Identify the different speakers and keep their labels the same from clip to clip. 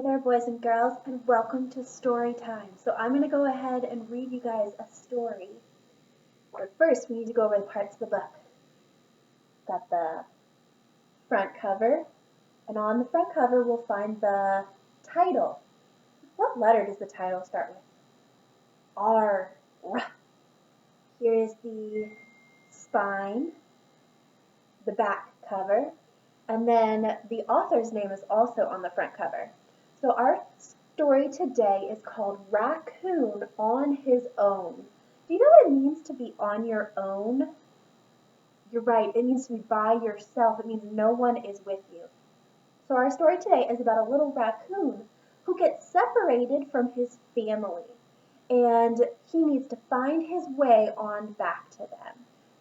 Speaker 1: Hey there, boys and girls, and welcome to Storytime. So I'm going to go ahead and read you guys a story. But first, we need to go over the parts of the book. Got the front cover, and on the front cover we'll find the title. What letter does the title start with? R. Here is the spine, the back cover, and then the author's name is also on the front cover. So our story today is called Raccoon on His Own. Do you know what it means to be on your own? You're right, it means to be by yourself. It means no one is with you. So our story today is about a little raccoon who gets separated from his family, and he needs to find his way on back to them.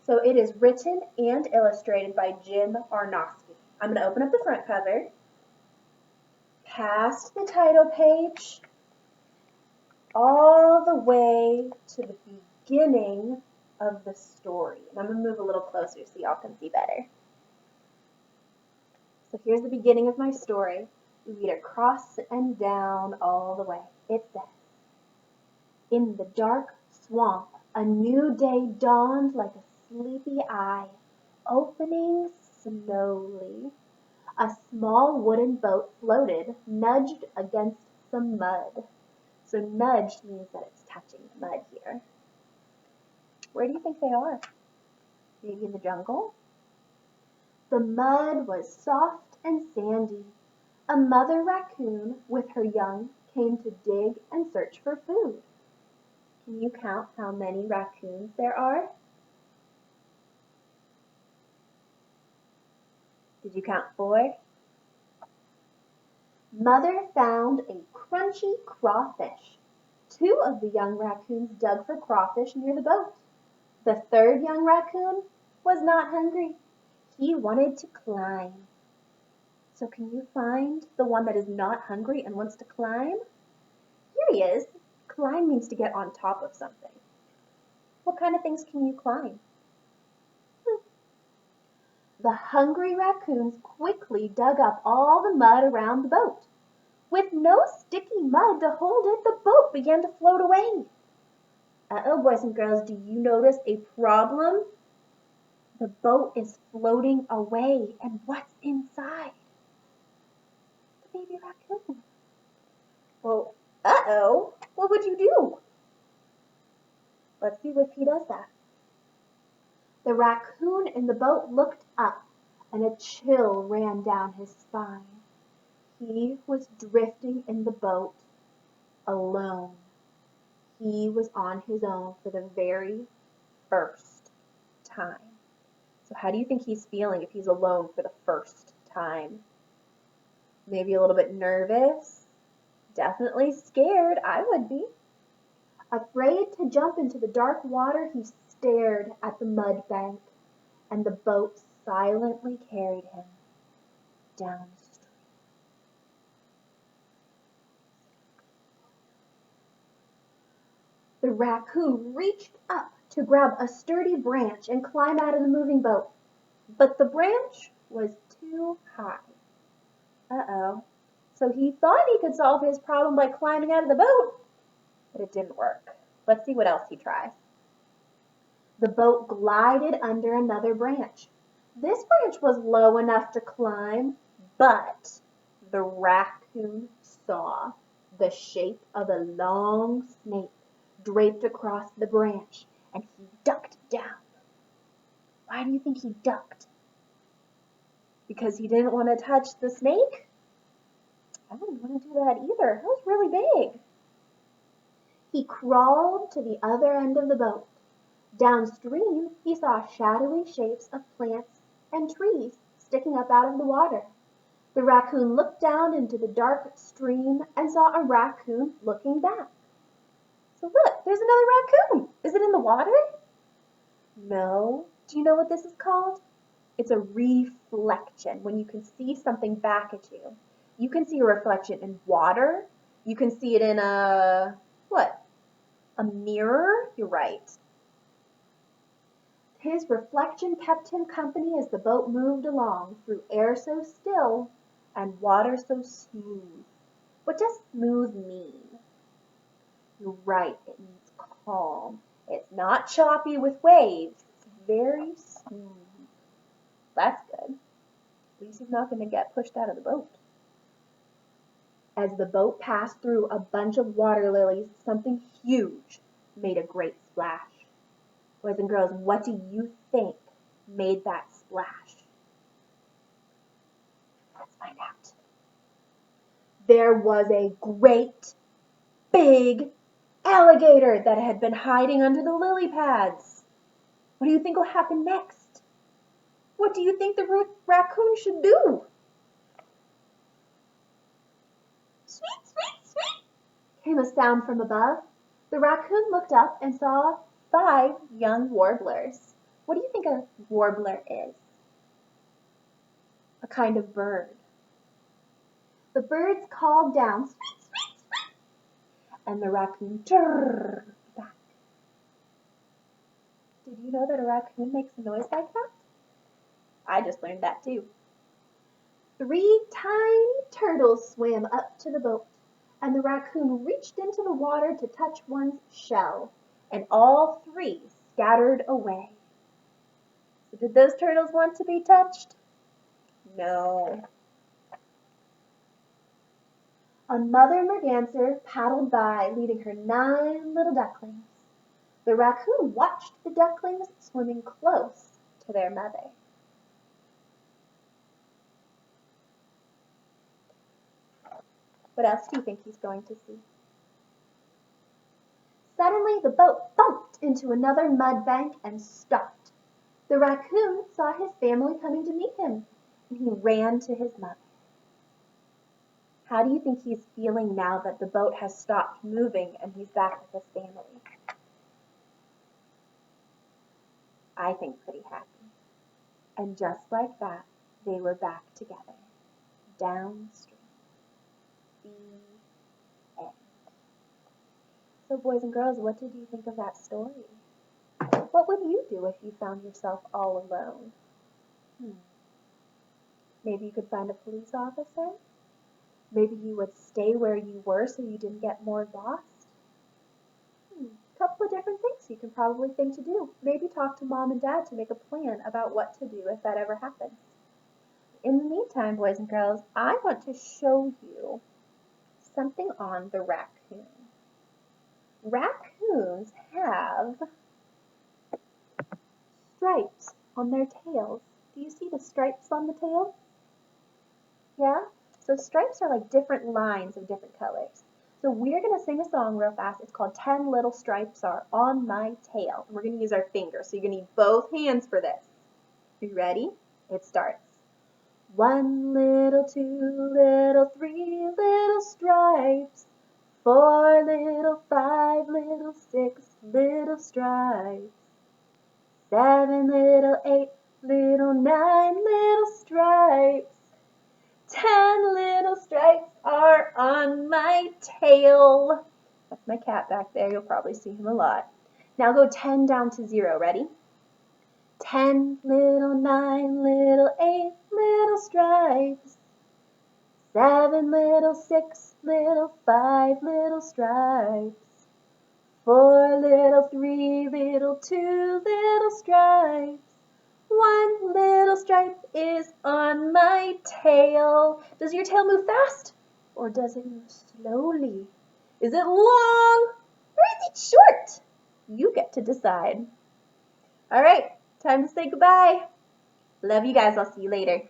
Speaker 1: So it is written and illustrated by Jim Arnowski. I'm going to open up the front cover, past the title page, all the way to the beginning of the story. And I'm going to move a little closer so y'all can see better. So here's the beginning of my story. We read across and down all the way. It says, "In the dark swamp, a new day dawned like a sleepy eye, opening slowly. A small wooden boat floated, nudged against some mud." So nudged means that it's touching the mud here. Where do you think they are? Maybe in the jungle? The mud was soft and sandy. A mother raccoon with her young came to dig and search for food. Can you count how many raccoons there are? Did you count 4? Mother found a crunchy crawfish. 2 of the young raccoons dug for crawfish near the boat. The 3rd young raccoon was not hungry. He wanted to climb. So can you find the one that is not hungry and wants to climb? Here he is. Climb means to get on top of something. What kind of things can you climb? The hungry raccoons quickly dug up all the mud around the boat. With no sticky mud to hold it, the boat began to float away. Uh-oh, boys and girls, do you notice a problem? The boat is floating away, and what's inside? The baby raccoon. Well, uh-oh, what would you do? Let's see if he does that. The raccoon in the boat looked up, and a chill ran down his spine. He was drifting in the boat alone. He was on his own for the very first time. So how do you think he's feeling if he's alone for the first time? Maybe a little bit nervous? Definitely scared. I would be. Afraid to jump into the dark water, he stared at the mud bank, and the boat silently carried him downstream. The raccoon reached up to grab a sturdy branch and climb out of the moving boat, but the branch was too high. Uh-oh. So he thought he could solve his problem by climbing out of the boat, but it didn't work. Let's see what else he tries. The boat glided under another branch. This branch was low enough to climb, but the raccoon saw the shape of a long snake draped across the branch, and he ducked down. Why do you think he ducked? Because he didn't want to touch the snake? I wouldn't want to do that either. That was really big. He crawled to the other end of the boat. Downstream, he saw shadowy shapes of plants and trees sticking up out of the water. The raccoon looked down into the dark stream and saw a raccoon looking back. So look, there's another raccoon. Is it in the water? No. Do you know what this is called? It's a reflection, when you can see something back at you. You can see a reflection in water. You can see it in what? A mirror? You're right. His reflection kept him company as the boat moved along through air so still and water so smooth. What does smooth mean? You're right, it means calm. It's not choppy with waves. It's very smooth. That's good. At least he's not going to get pushed out of the boat. As the boat passed through a bunch of water lilies, something huge made a great splash. Boys and girls, what do you think made that splash? Let's find out. There was a great big alligator that had been hiding under the lily pads. What do you think will happen next? What do you think the raccoon should do? Sweet, sweet, sweet, came a sound from above. The raccoon looked up and saw 5 young warblers. What do you think a warbler is? A kind of bird. The birds called down, sweet, sweet, sweet, and the raccoon chirrred back. Did you know that a raccoon makes a noise like that? I just learned that too. 3 tiny turtles swam up to the boat, and the raccoon reached into the water to touch one's shell, and all 3 scattered away. So did those turtles want to be touched? No. A mother merganser paddled by, leading her 9 little ducklings. The raccoon watched the ducklings swimming close to their mother. What else do you think he's going to see? Suddenly, the boat thumped into another mud bank and stopped. The raccoon saw his family coming to meet him, and he ran to his mother. How do you think he's feeling now that the boat has stopped moving and he's back with his family? I think pretty happy. And just like that, they were back together, downstream. The end. So boys and girls, what did you think of that story? What would you do if you found yourself all alone? Maybe you could find a police officer? Maybe you would stay where you were so you didn't get more lost? A couple of different things you can probably think to do. Maybe talk to mom and dad to make a plan about what to do if that ever happens. In the meantime, boys and girls, I want to show you something on the raccoon. Raccoons have stripes on their tails. Do you see the stripes on the tail? Yeah? So stripes are like different lines of different colors. So we're going to sing a song real fast. It's called 10 Little Stripes Are on My Tail. We're going to use our fingers, so you're going to need both hands for this. Are you ready? It starts. 1 little, 2 little, 3 little stripes. 4 little, 5 little, 6 little stripes. 7 little, 8 little, 9 little stripes. 10 little stripes are on my tail. That's my cat back there. You'll probably see him a lot. Now go 10 down to 0. Ready? 10 little, 9 little, 8 little stripes. 7 little, 6 little, 5 little stripes. 4 little, 3 little, 2 little stripes. 1 little stripe is on my tail. Does your tail move fast? Or does it move slowly? Is it long? Or is it short? You get to decide. All right, time to say goodbye. Love you guys. I'll see you later.